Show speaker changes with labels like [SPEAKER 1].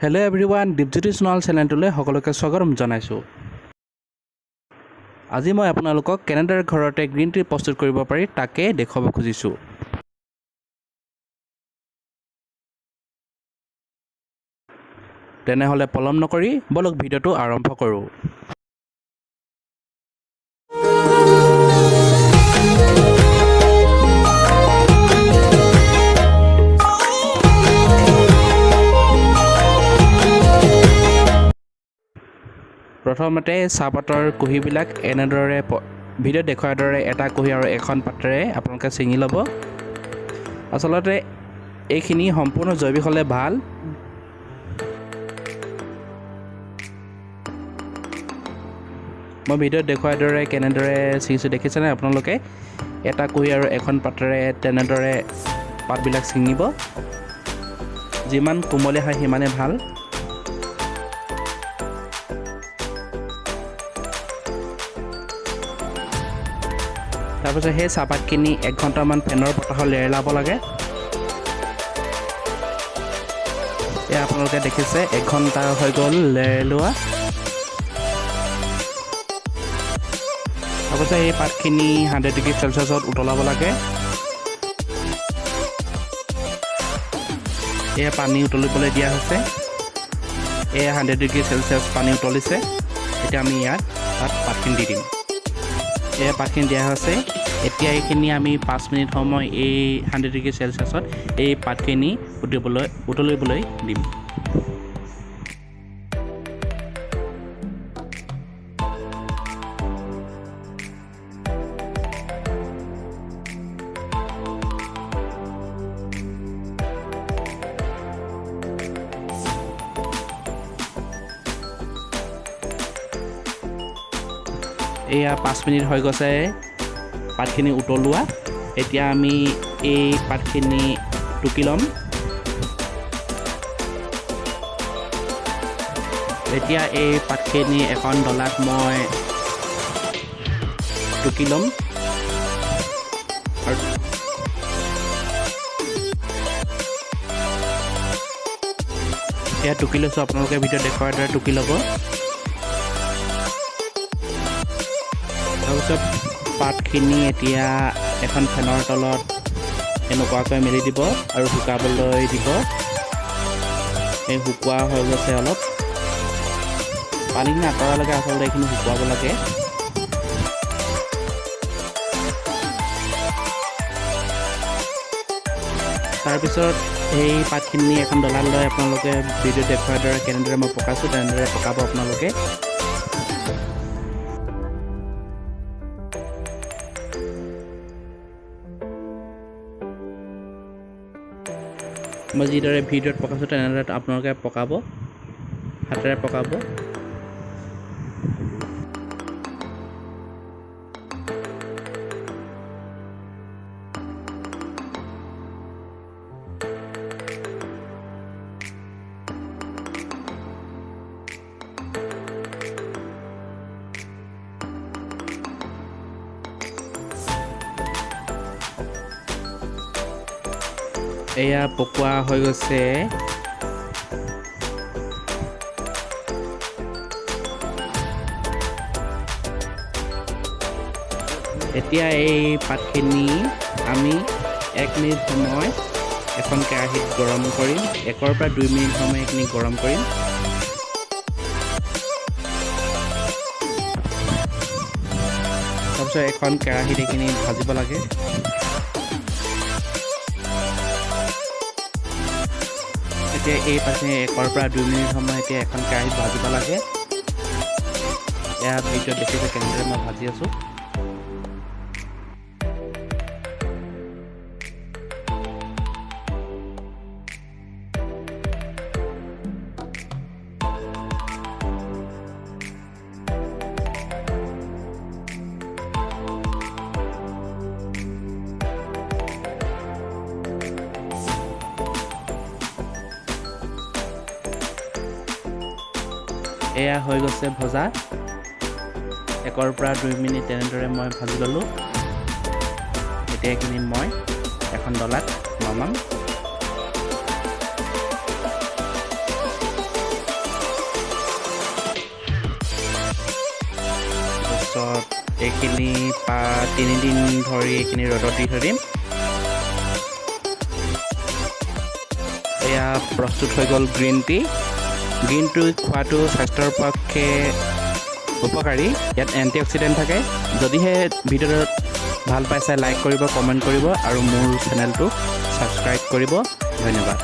[SPEAKER 1] Hello' everyone, Dipjyoti Sonowal চেনেলটোলৈ সকলোকে স্বাগতম জনাইছোঁ। আজি মই আপোনালোকক কেনেদৰে ঘৰতে গ্ৰীণ টি প্ৰস্তুত কৰিব পাৰি তাকে দেখুৱাব খুজিছোঁ। তেনেহ'লে পলম নকৰি বলক ভিডিঅ'টো আৰম্ভ কৰোঁ। প্ৰথমতে চাহপাতৰ কুঁহিবিলাক এনেদৰে ভিডিঅ'ত দেখুৱাৰ দৰে এটা কুঁহি আৰু এখন পাতেৰে আপোনালোকে ছিঙি ল'ব। আচলতে এইখিনি সম্পূৰ্ণ জৈৱিক হ'লে ভাল। মই ভিডিঅ'ত দেখুৱাৰ দৰে কেনেদৰে ছিঙিছোঁ দেখিছেনে আপোনালোকে? এটা কুঁহি আৰু এখন পাতেৰে তেনেদৰে পাতবিলাক ছিঙিব। যিমান কোমলীয়া হয় সিমানে ভাল। তাৰপিছত সেই চাহপাতখিনি 1 ঘণ্টামান ফেনৰ বতাহত লেৰেলাব লাগে। এয়া আপোনালোকে দেখিছে 1 ঘণ্টা হৈ গ'ল লেৰেলোৱা। তাৰপিছত এই পাতখিনি 100 ডিগ্ৰী চেলচিয়াছত উতলাব লাগে। এয়া পানী উতলিবলৈ দিয়া হৈছে। এয়া 100 ডিগ্ৰী চেলচিয়াছ পানী উতলিছে। এতিয়া আমি ইয়াত পাতখিনি দি দিম। এয়া পাতখিনি দিয়া হৈছে। এতিয়া এইখিনি আমি 5 মিনিট সময় এই 100 ডিগ্ৰী চেলচিয়াছত এই পাতখিনি উতলিবলৈ দিম। এয়া 5 মিনিট হৈ গৈছে পাতখিনি উতলোৱা। এতিয়া আমি এই পাতখিনি টুকি ল'ম। এতিয়া এই পাতখিনি এখন ডলাত মই টুকি ল'ম। এয়া টুকি লৈছোঁ, আপোনালোকে ভিডিঅ'ত দেখুৱাৰ দৰে টুকি ল'ব। তাৰপিছত পাতখিনি এতিয়া এখন ফেনৰ তলত এনেকুৱাকৈ মেলি দিব আৰু শুকাবলৈ দিব। এই শুকোৱা হৈ গৈছে অলপ। পানীখিনি আঁতৰালৈকে আচলতে এইখিনি শুকুৱাব লাগে। তাৰপিছত সেই পাতখিনি এখন ডলাত লৈ আপোনালোকে ভিডিঅ'ত দেখুৱাৰ দৰে কেনেদৰে মই পকাইছোঁ তেনেদৰে পকাব আপোনালোকে। মই যিদৰে ভিডিঅ'ত পকাইছোঁ তেনেদৰে আপোনালোকে পকাব, হাতেৰে পকাব। এয়া পকোৱা হৈ গৈছে। এতিয়া এই পাতখিনি আমি 1 মিনিট সময় এখন কেৰাহীত গৰম কৰিম। 1 পৰা 2 মিনিট সময় এইখিনি গৰম কৰিম। তাৰপিছত এখন কেৰাহীত এইখিনি ভাজিব লাগে। এতিয়া এই পাতখিনি 1 পৰা 2 মিনিট সময় এতিয়া এখন কেৰাহীত ভাজিব লাগে। এয়া ভিডিঅ'ত দেখিছে কেনেদৰে মই ভাজি আছোঁ। এয়া হৈ গৈছে ভজা। 1 পৰা 2 মিনিট তেনেদৰে মই ভাজি ল'লোঁ। এতিয়া এইখিনি মই এখন ডলাত নমাম। তাৰপাছত এইখিনি 3 দিন ধৰি এইখিনি ৰ'দত দি থৈ দিম। এয়া প্ৰস্তুত হৈ গ'ল গ্ৰীণ টি। গ্ৰীণ টি খোৱাটো স্বাস্থ্যৰ পক্ষে উপকাৰী। ইয়াত এণ্টিঅক্সিডেণ্ট থাকে। যদিহে ভিডিঅ'টো ভাল পাইছে লাইক কৰিব, কমেণ্ট কৰিব আৰু মোৰ চেনেলটো ছাবস্ক্ৰাইব কৰিব। ধন্যবাদ।